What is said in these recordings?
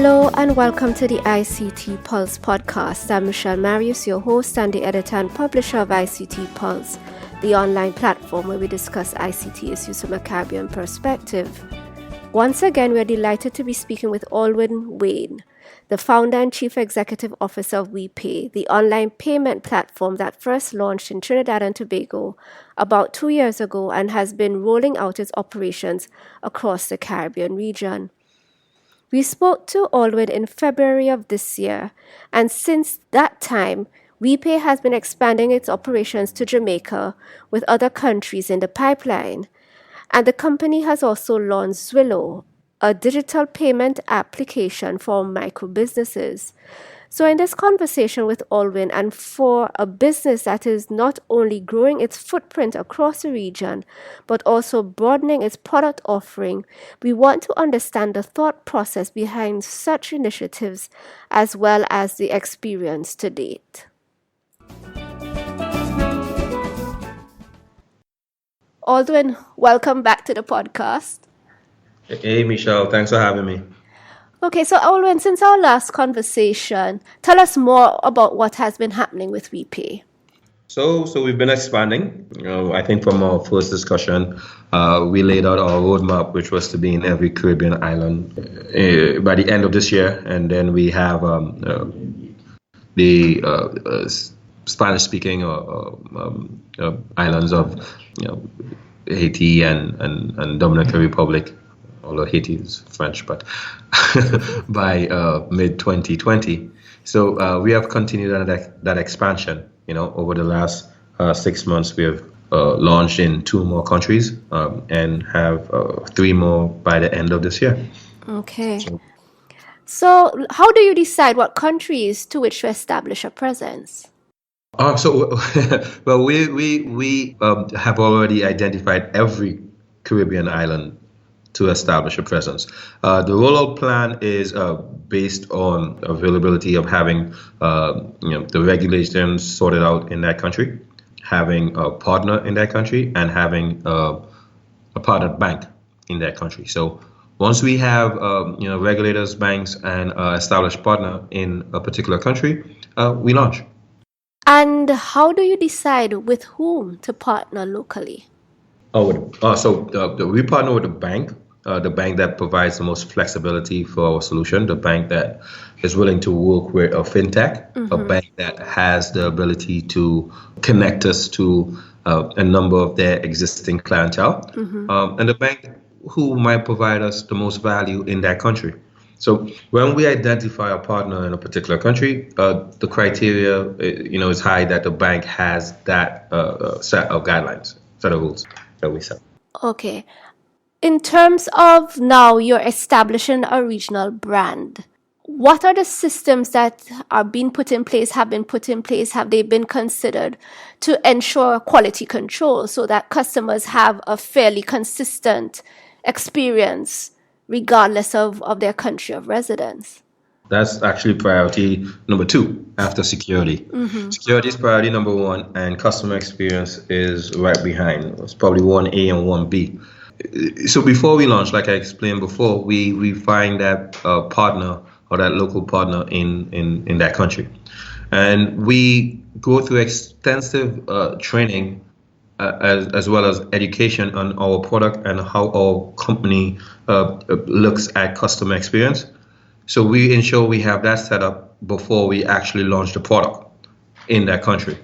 Hello and welcome to the ICT Pulse podcast. I'm Michelle Marius, your host and the editor and publisher of ICT Pulse, the online platform where we discuss ICT issues from a Caribbean perspective. Once again, we are delighted to be speaking with Aldwyn Wayne, the founder and chief executive officer of WiPay, the online payment platform that first launched in Trinidad and Tobago about 2 years ago and has been rolling out its operations across the Caribbean region. We spoke to Aldwyn in February of this year, and since that time, WiPay has been expanding its operations to Jamaica with other countries in the pipeline. And the company has also launched Zwillo, a digital payment application for micro businesses. So in this conversation with Aldwyn, and for a business that is not only growing its footprint across the region, but also broadening its product offering, we want to understand the thought process behind such initiatives as well as the experience to date. Aldwyn, welcome back to the podcast. Hey, Michelle, thanks for having me. Okay, so Aldwyn, since our last conversation, tell us more about what has been happening with WiPay. So we've been expanding. I think from our first discussion, we laid out our roadmap, which was to be in every Caribbean island by the end of this year, and then we have the Spanish-speaking islands of Haiti and Dominican Republic. Although Haiti is French, but by mid-2020. So we have continued on that expansion. Over the last 6 months, we have launched in 2 more countries and have 3 more by the end of this year. Okay. So how do you decide what countries to which to establish a presence? Well, we have already identified every Caribbean island to establish a presence. The rollout plan is based on availability of having the regulations sorted out in that country, having a partner in that country, and having a partner bank in that country. So once we have regulators, banks, and established partner in a particular country, we launch. And how do you decide with whom to partner locally? We partner with the bank that provides the most flexibility for our solution, the bank that is willing to work with a fintech, a bank that has the ability to connect us to a number of their existing clientele, and the bank who might provide us the most value in that country. So when we identify a partner in a particular country, the criteria is high that the bank has that set of guidelines, set of rules that we set. Okay. In terms of now you're establishing a regional brand, what are the systems that are being put in place, have been put in place, have they been considered to ensure quality control so that customers have a fairly consistent experience regardless of their country of residence? That's actually priority number 2 after security. Security is priority number 1, and customer experience is right behind. It's probably 1A and 1B. So before we launch, like I explained before, we find that partner or that local partner in that country. And we go through extensive training as well as education on our product and how our company looks at customer experience. So we ensure we have that set up before we actually launch the product in that country.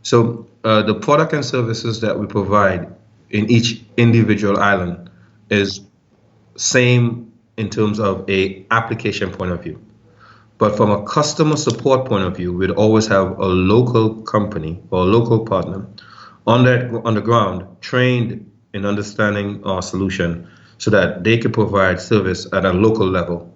So the product and services that we provide in each individual island is same in terms of a application point of view. But from a customer support point of view, we'd always have a local company or a local partner on the ground trained in understanding our solution so that they could provide service at a local level.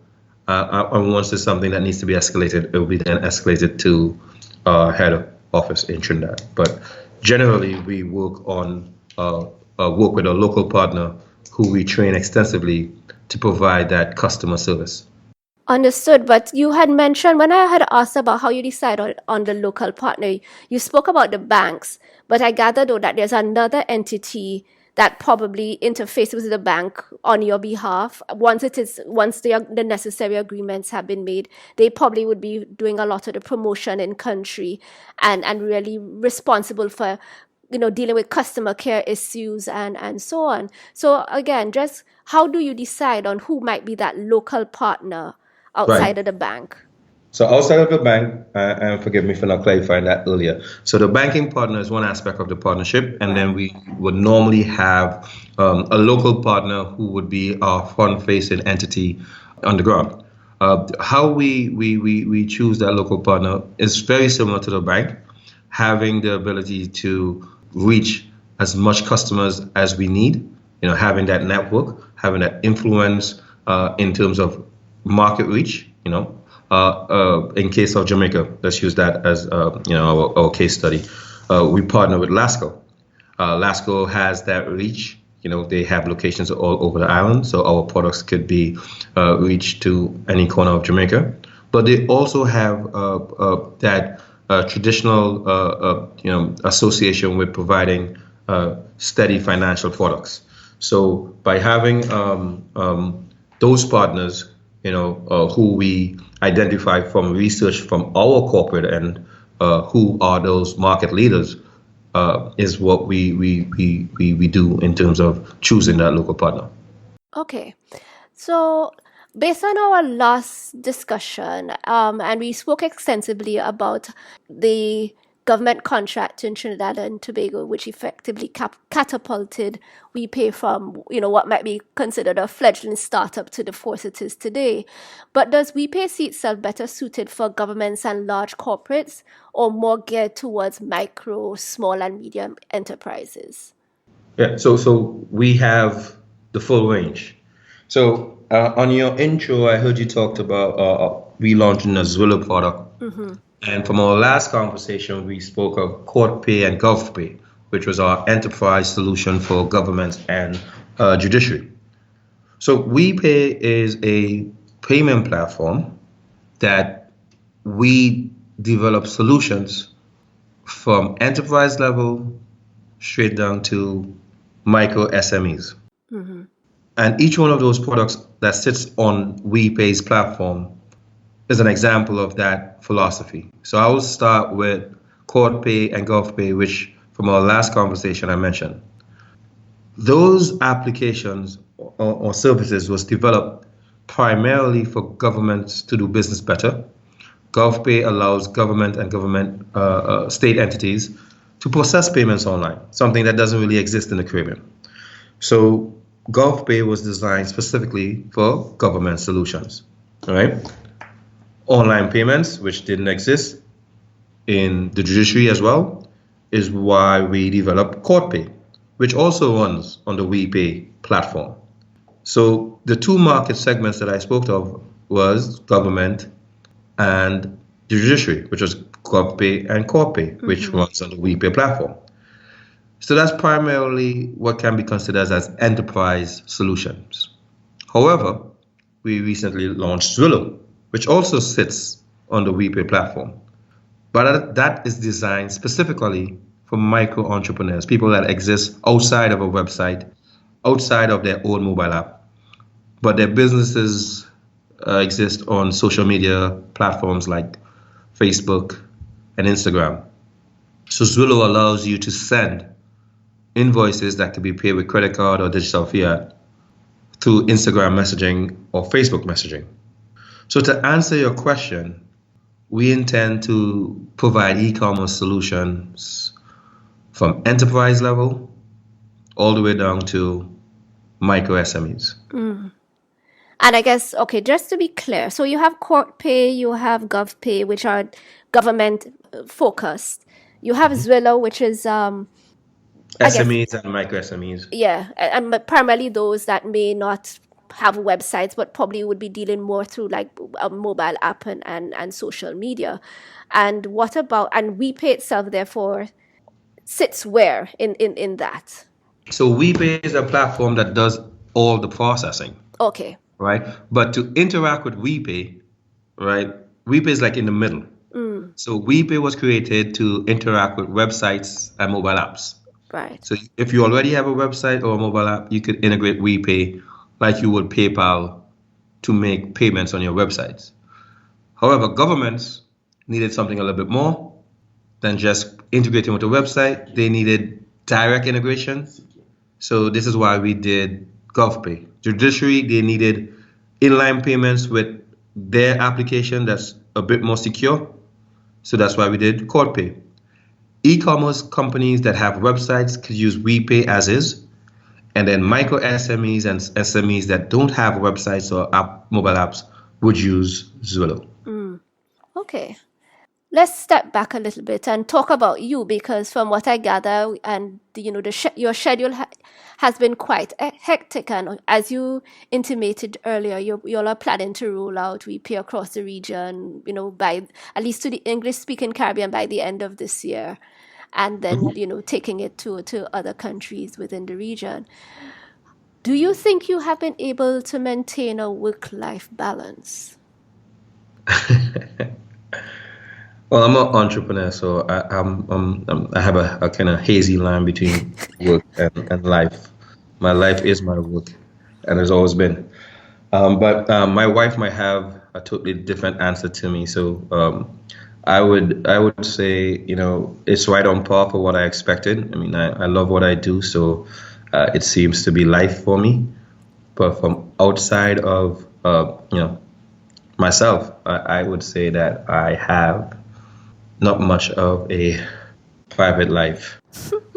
And once there's something that needs to be escalated, it will be then escalated to our head office in Trinidad. But generally, we work with a local partner who we train extensively to provide that customer service. Understood. But you had mentioned, when I had asked about how you decide on the local partner, you spoke about the banks. But I gather, though, that there's another entity that probably interfaces with the bank on your behalf. Once the necessary agreements have been made, they probably would be doing a lot of the promotion in country and really responsible for dealing with customer care issues and so on. So again, just how do you decide on who might be that local partner outside Right. of the bank? So outside of the bank, and forgive me for not clarifying that earlier. So the banking partner is one aspect of the partnership, and then we would normally have a local partner who would be our front-facing entity on the ground. How we choose that local partner is very similar to the bank, having the ability to reach as much customers as we need, having that network, having that influence in terms of market reach, in case of Jamaica, let's use that as our case study. We partner with Lasco. Lasco has that reach. They have locations all over the island, so our products could be reached to any corner of Jamaica. But they also have that traditional association with providing steady financial products. So by having those partners, who we identify from research from our corporate end, who are those market leaders, is what we do in terms of choosing that local partner. Okay, so based on our last discussion, and we spoke extensively about the government contract in Trinidad and Tobago, which effectively catapulted WiPay from, what might be considered a fledgling startup to the force it is today. But does WiPay see itself better suited for governments and large corporates, or more geared towards micro, small, and medium enterprises? Yeah, so we have the full range. So on your intro, I heard you talked about relaunching a Zwillo product. Mm-hmm. And from our last conversation, we spoke of CourtPay and GovPay, which was our enterprise solution for government and judiciary. So WiPay is a payment platform that we develop solutions from enterprise level straight down to micro SMEs. Mm-hmm. And each one of those products that sits on WiPay's platform is an example of that philosophy. So I will start with CourtPay and GovPay, which from our last conversation I mentioned. Those applications or services was developed primarily for governments to do business better. GovPay allows government and government state entities to process payments online, something that doesn't really exist in the Caribbean. So GovPay was designed specifically for government solutions, all right? Online payments, which didn't exist in the judiciary as well, is why we developed CourtPay, which also runs on the WiPay platform. So the two market segments that I spoke of was government and the judiciary, which was GovPay and CourtPay, which runs on the WiPay platform. So that's primarily what can be considered as enterprise solutions. However, we recently launched Zwillo, which also sits on the WiPay platform. But that is designed specifically for micro entrepreneurs, people that exist outside of a website, outside of their own mobile app, but their businesses exist on social media platforms like Facebook and Instagram. So Zwillo allows you to send invoices that can be paid with credit card or digital fiat through Instagram messaging or Facebook messaging. So to answer your question, we intend to provide e-commerce solutions from enterprise level all the way down to micro SMEs. Mm. And I guess, okay, just to be clear, so you have CourtPay, you have GovPay, which are government focused. You have Zwillo, which is SMEs and micro SMEs. Yeah, and primarily those that may not have websites, but probably would be dealing more through like a mobile app and social media. And what about, and WiPay itself, therefore, sits where in that? So WiPay is a platform that does all the processing. Okay. Right? But to interact with WiPay, right, WiPay is like in the middle. So WiPay was created to interact with websites and mobile apps. Right. So if you already have a website or a mobile app, you could integrate WePay like you would PayPal to make payments on your websites. However, governments needed something a little bit more than just integrating with the website. They needed direct integration. So this is why we did GovPay. Judiciary, they needed inline payments with their application that's a bit more secure. So that's why we did CourtPay. E-commerce companies that have websites could use WePay as is. And then micro SMEs and SMEs that don't have websites or mobile apps would use Zwillow. Okay. Let's step back a little bit and talk about you, because from what I gather, and your schedule has been quite hectic, and as you intimated earlier, you all are planning to roll out WePay across the region, by at least to the English-speaking Caribbean by the end of this year, and then taking it to other countries within the region. Do you think you have been able to maintain a work-life balance? Well, I'm an entrepreneur, so I have a kind of hazy line between work and life. My life is my work, and has always been. But my wife might have a totally different answer to me. So I would say, it's right on par for what I expected. I mean, I love what I do, so it seems to be life for me. But from outside of myself, I would say that I have not much of a private life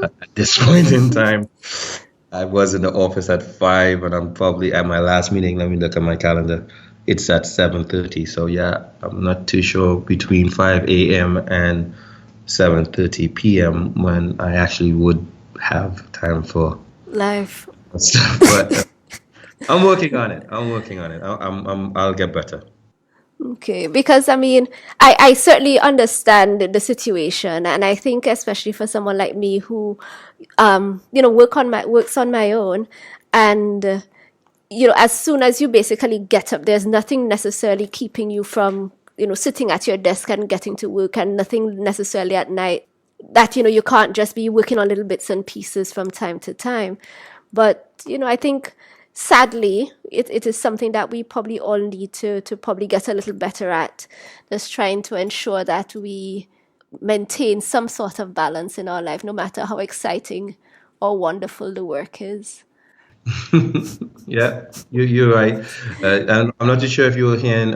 at this point in time. I was in the office at 5, and I'm probably at my last meeting. Let me look at my calendar. It's at 7:30. So yeah, I'm not too sure between 5 a.m. and 7:30 p.m. when I actually would have time for life. Stuff. But I'm working on it. I'll get better. Okay, because I certainly understand the situation, and I think especially for someone like me who, works on my own, and as soon as you basically get up, there's nothing necessarily keeping you from sitting at your desk and getting to work, and nothing necessarily at night that you can't just be working on little bits and pieces from time to time. But I think, sadly, it is something that we probably all need to probably get a little better at, just trying to ensure that we maintain some sort of balance in our life, no matter how exciting or wonderful the work is. Yeah, you're right. And I'm not too sure if you were hearing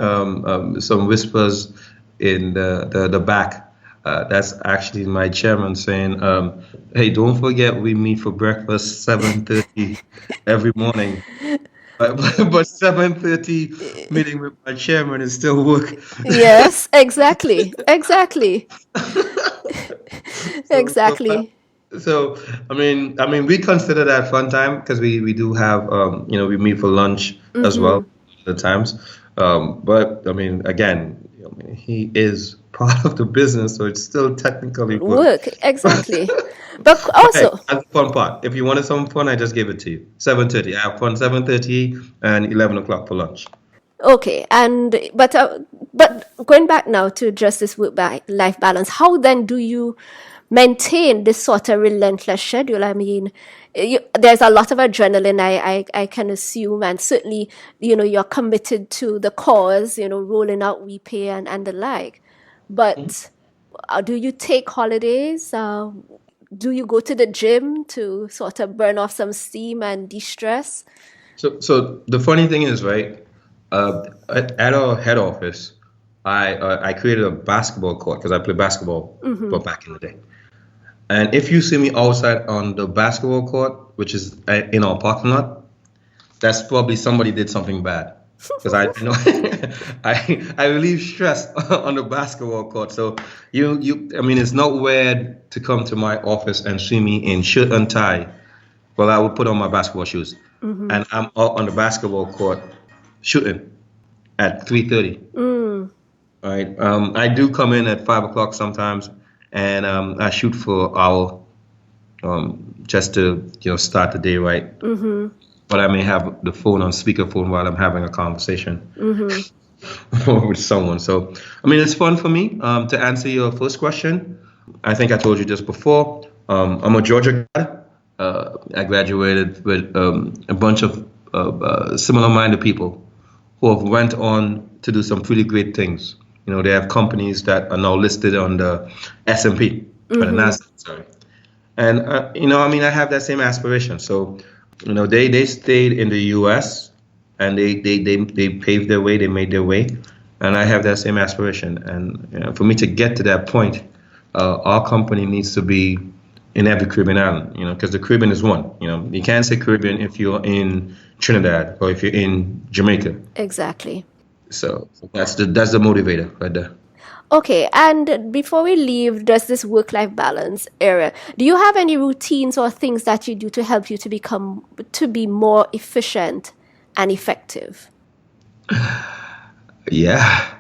some whispers in the back. That's actually my chairman saying, "Hey, don't forget we meet for breakfast 7:30 every morning." But 7:30 meeting with my chairman is still work. Yes, exactly. Exactly. So I mean, we consider that fun time because we do have we meet for lunch as well at times. But I mean, again, he is part of the business, so it's still technically work. Exactly. But also, okay, that's the fun part. If you wanted some fun, I just gave it to you. 7:30. I have fun 7:30 and 11 o'clock for lunch. Okay, but going back now to just this work-life balance, how then do you maintain this sort of relentless schedule? I mean, there's a lot of adrenaline, I can assume, and certainly, you're committed to the cause, rolling out WePay and the like. But do you take holidays? Do you go to the gym to sort of burn off some steam and de-stress? So the funny thing is, right, at our head office, I created a basketball court because I played basketball back in the day. And if you see me outside on the basketball court, which is in our parking lot, that's probably somebody did something bad. Because I relieve stress on the basketball court. So I mean, it's not weird to come to my office and see me in shirt and tie. Well, I would put on my basketball shoes, and I'm out on the basketball court shooting at 3:30. Right. I do come in at 5 o'clock sometimes, and I shoot for an hour, just to start the day right. But I may have the phone on speakerphone while I'm having a conversation with someone. So, I mean, it's fun for me. To answer your first question, I think I told you just before, I'm a Georgia guy. I graduated with a bunch of similar-minded people who have went on to do some pretty great things. They have companies that are now listed on the S&P, or the Nasdaq, sorry. And, I have that same aspiration. So, they stayed in the U.S. and they paved their way, they made their way. And I have that same aspiration. And for me to get to that point, our company needs to be in every Caribbean island, because the Caribbean is one. You can't say Caribbean if you're in Trinidad or if you're in Jamaica. Exactly. So that's the motivator right there. Okay, and before we leave just this work-life balance area, do you have any routines or things that you do to help you to be more efficient and effective? Yeah.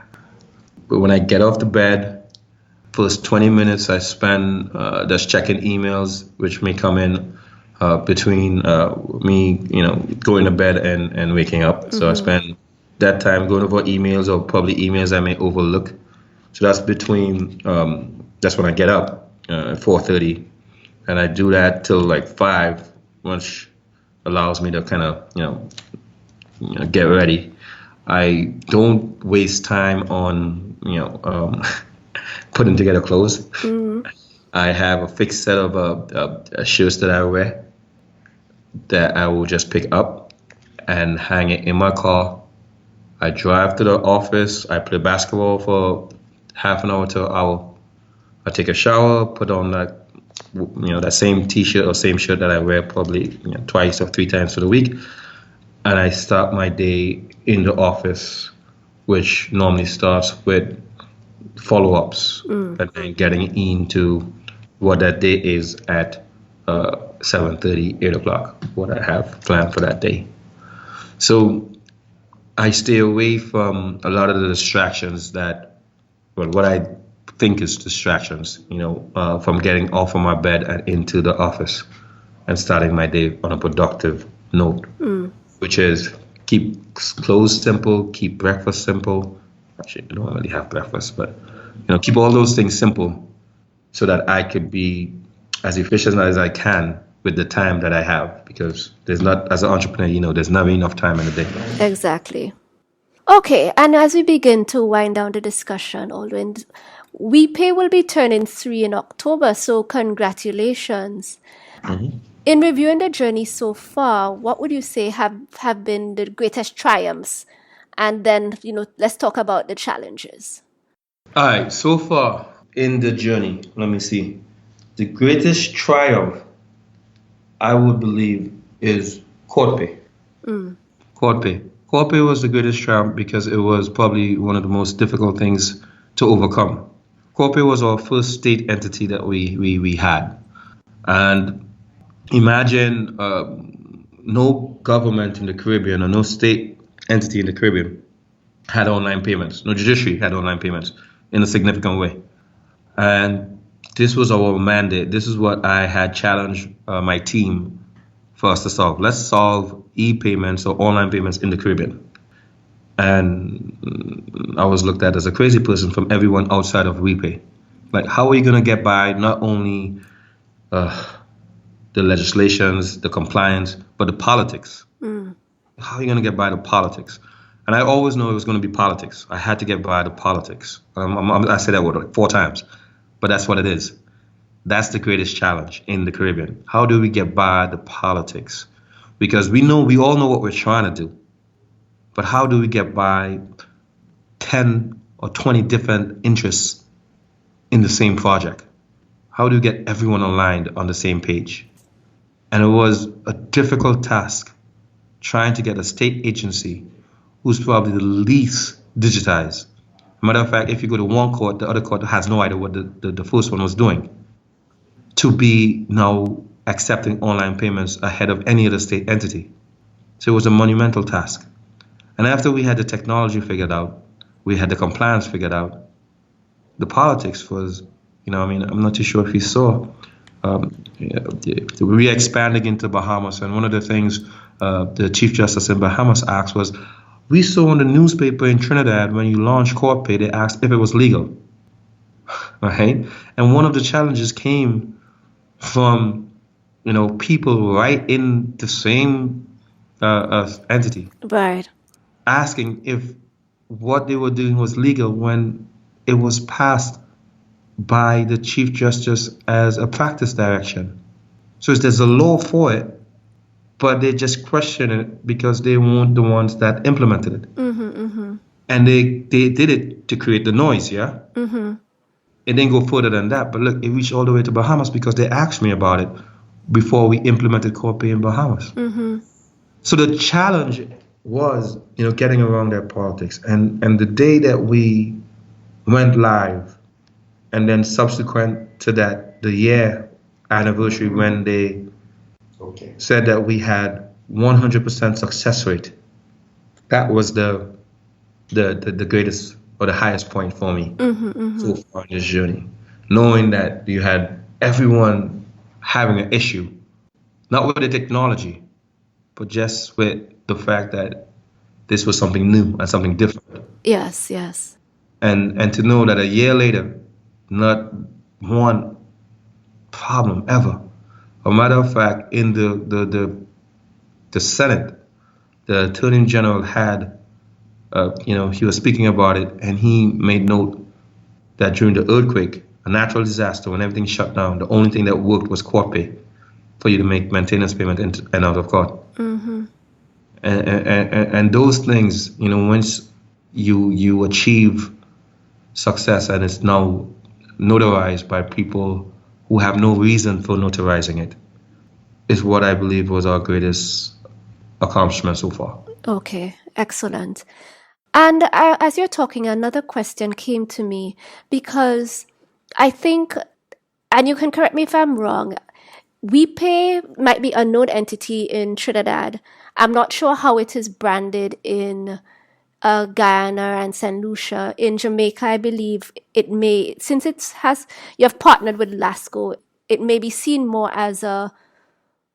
But when I get off the bed, first 20 minutes I spend just checking emails, which may come in between me, going to bed and waking up. So I spend that time going over emails or probably emails I may overlook. So that's that's when I get up at 4:30, and I do that till like 5, which allows me to kind of, get ready. I don't waste time on, putting together clothes. I have a fixed set of shirts that I wear that I will just pick up and hang it in my car. I drive to the office. I play basketball for half an hour to an hour. I take a shower, put on that same T-shirt or same shirt that I wear probably twice or 3 times for the week, and I start my day in the office, which normally starts with follow-ups and then getting into what that day is at 7:30, 8 o'clock, what I have planned for that day. So I stay away from a lot of the distractions what I think is distractions, from getting off of my bed and into the office and starting my day on a productive note, which is keep clothes simple, keep breakfast simple. Actually, I don't really have breakfast, but, keep all those things simple so that I could be as efficient as I can with the time that I have, because as an entrepreneur, there's never enough time in the day. Exactly. Okay, and as we begin to wind down the discussion, Aldwyn, WiPay will be turning 3 in October, so congratulations. In reviewing the journey so far, what would you say have been the greatest triumphs? And then, let's talk about the challenges. All right, so far in the journey, let me see. The greatest triumph, I would believe, is QuadPay. QuadPay. QuadPay was the greatest triumph because it was probably one of the most difficult things to overcome. QuadPay was our first state entity that we had. And imagine no government in the Caribbean or no state entity in the Caribbean had online payments. No judiciary had online payments in a significant way. And this was our mandate. This is what I had challenged my team for us to solve. Let's solve e-payments or online payments in the Caribbean. And I was looked at as a crazy person from everyone outside of WiPay. Like, how are you going to get by not only the legislations, the compliance, but the politics? How are you going to get by the politics? And I always knew it was going to be politics. I had to get by the politics. I say that word like 4 times, but that's what it is. That's the greatest challenge in the Caribbean. How do we get by the politics? Because we all know what we're trying to do. But how do we get by 10 or 20 different interests in the same project? How do we get everyone aligned on the same page? And it was a difficult task trying to get a state agency who's probably the least digitized. Matter of fact, if you go to one court, the other court has no idea what the first one was doing, to be now accepting online payments ahead of any other state entity. So it was a monumental task. And after we had the technology figured out, we had the compliance figured out, the politics was, I'm not too sure if you saw, we expanding into Bahamas. And one of the things the Chief Justice in Bahamas asked was, we saw in the newspaper in Trinidad when you launched QuadPay, they asked if it was legal. Right? And one of the challenges came from people right in the same entity Right. asking if what they were doing was legal when it was passed by the Chief Justice as a practice direction. So there's a law for it, but they just question it because they weren't the ones that implemented it. And they did it to create the noise, yeah? It didn't go further than that. But look, it reached all the way to Bahamas because they asked me about it before we implemented Corpay in Bahamas. So the challenge was, getting around that politics. And the day that we went live, and then subsequent to that, the year anniversary when they said that we had 100% success rate, that was the greatest or the highest point for me so far in this journey. Knowing that you had everyone having an issue, not with the technology, but just with the fact that this was something new and something different. Yes, yes. And to know that a year later, not one problem ever. A matter of fact, in the Senate, the Attorney General had, he was speaking about it, and he made note that during the earthquake, a natural disaster, when everything shut down, the only thing that worked was court pay for you to make maintenance payment and out of court. And those things, once you achieve success and it's now notarized by people who have no reason for notarizing it, is what I believe was our greatest accomplishment so far. Okay, excellent. And as you're talking, another question came to me because I think, and you can correct me if I'm wrong, WiPay might be a known entity in Trinidad. I'm not sure how it is branded in Guyana and St. Lucia. In Jamaica, I believe it may, since you have partnered with LASCO, it may be seen more as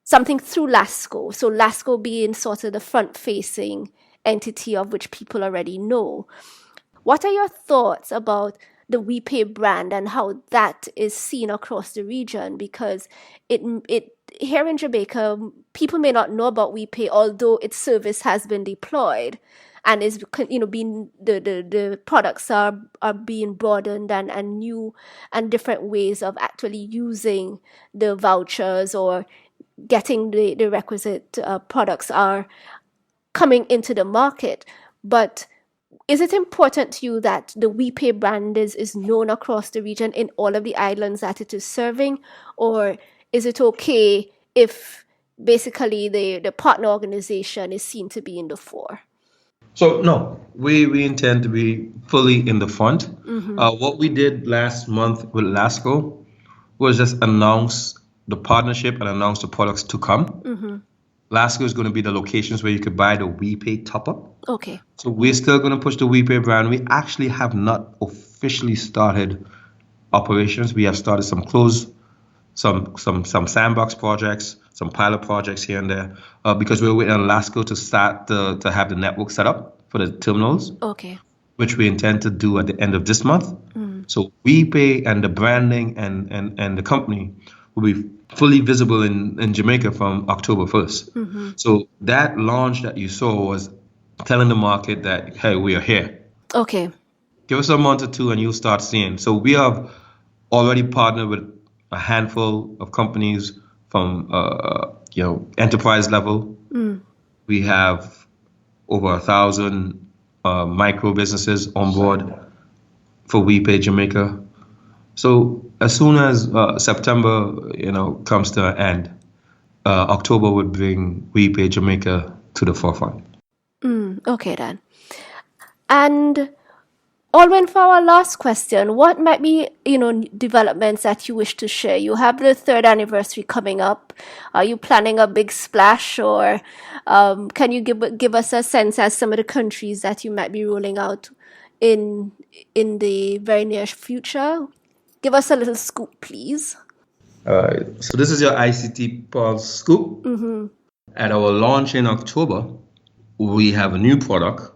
something through LASCO. So LASCO being sort of the front-facing entity of which people already know. What are your thoughts about the WiPay brand and how that is seen across the region? Because it here in Jamaica, people may not know about WiPay, although its service has been deployed and is being the products are being broadened and new and different ways of actually using the vouchers or getting the requisite products are coming into the market. But is it important to you that the WiPay brand is known across the region in all of the islands that it is serving? Or is it okay if basically the partner organization is seen to be in the fore? So no, we intend to be fully in the front. What we did last month with LASCO was just announce the partnership and announce the products to come. LASCO is going to be the locations where you could buy the WiPay top-up. Okay. So we're still going to push the WiPay brand. We actually have not officially started operations. We have started some sandbox projects, some pilot projects here and there, because we're waiting on LASCO to start to have the network set up for the terminals. Okay. Which we intend to do at the end of this month. So WiPay and the branding and the company will be fully visible in Jamaica from October 1st. So that launch that you saw was telling the market that, hey, we are here. Okay. Give us a month or two and you'll start seeing. So we have already partnered with a handful of companies from enterprise level. We have over 1,000 micro businesses on board for WiPay Jamaica. So as soon as September comes to an end, October would bring WiPay Jamaica to the forefront. Okay then. And Aldwyn, for our last question, what might be, developments that you wish to share? You have the 3rd anniversary coming up. Are you planning a big splash, or can you give us a sense as some of the countries that you might be rolling out in the very near future? Give us a little scoop, please. So this is your ICT Pulse scoop. At our launch in October, we have a new product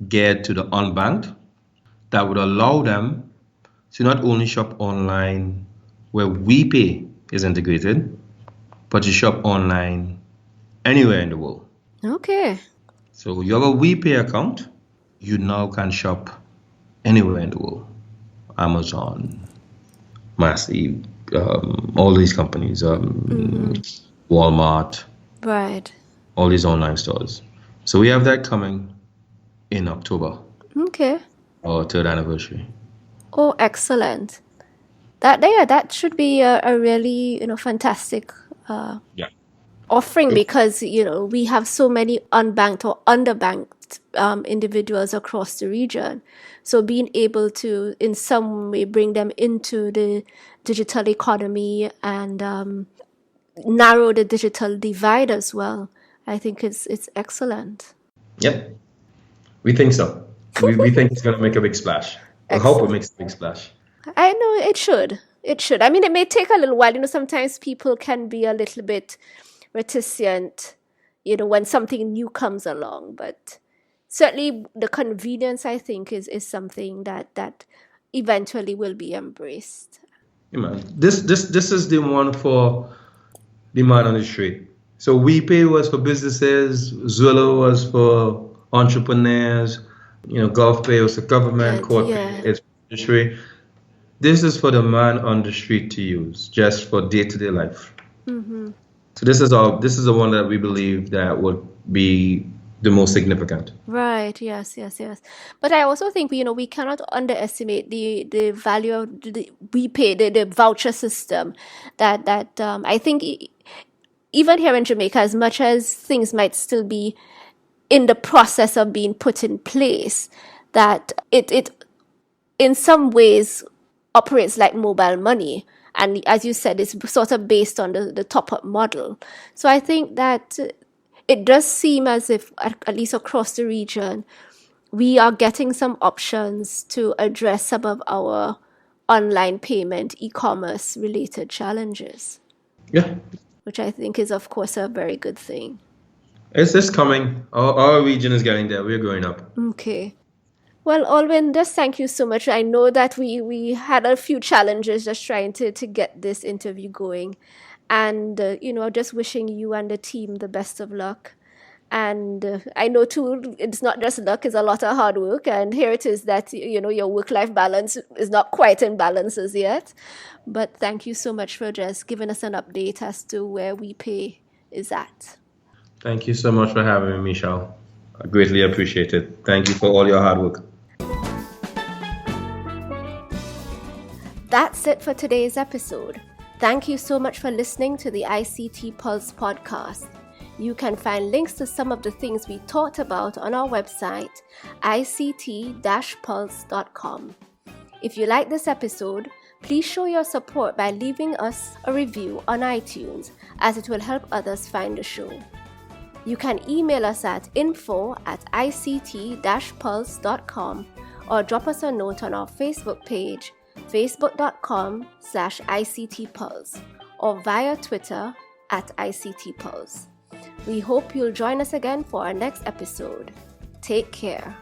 geared to the unbanked that would allow them to not only shop online where WiPay is integrated, but you shop online anywhere in the world. Okay. So you have a WiPay account, you now can shop anywhere in the world. Amazon, Massive, all these companies, Walmart, Right. all these online stores. So we have that coming in October, Okay. our third anniversary. Oh, excellent. That should be a really, fantastic Yeah. offering, because, we have so many unbanked or underbanked individuals across the region. So being able to, in some way, bring them into the digital economy and narrow the digital divide as well, I think it's excellent. Yep. We think so. We think it's going to make a big splash. We hope it makes a big splash. I know it should. It should. I mean, it may take a little while. Sometimes people can be a little bit reticent, when something new comes along. But certainly the convenience, I think, is something that eventually will be embraced. Yeah, man. This is the one for the man on the street. So WePay was for businesses, Zillow was for entrepreneurs, GovPay was for government, And corporate is for industry. This is for the man on the street to use, just for day-to-day life. So this is the one that we believe that would be the most significant. Right. Yes. But I also think we cannot underestimate the value of the WePay, the voucher system. That I think even here in Jamaica, as much as things might still be in the process of being put in place, that it in some ways operates like mobile money. And as you said, it's sort of based on the top-up model. So I think that it does seem as if, at least across the region, we are getting some options to address some of our online payment, e-commerce related challenges. Yeah. Which I think is, of course, a very good thing. It's just coming. Our region is getting there. We're growing up. Okay. Well, Aldwyn, just thank you so much. I know that we had a few challenges just trying to get this interview going. And, just wishing you and the team the best of luck. And I know, too, it's not just luck, it's a lot of hard work. And here it is that, your work-life balance is not quite in balance as yet. But thank you so much for just giving us an update as to where WiPay is at. Thank you so much for having me, Michelle. I greatly appreciate it. Thank you for all your hard work. That's it for today's episode. Thank you so much for listening to the ICT Pulse podcast. You can find links to some of the things we talked about on our website, ict-pulse.com. If you like this episode, please show your support by leaving us a review on iTunes, as it will help others find the show. You can email us at info@ict-pulse.com or drop us a note on our Facebook page, facebook.com/ICTPulse, or via Twitter @ICTPulse. We hope you'll join us again for our next episode. Take care.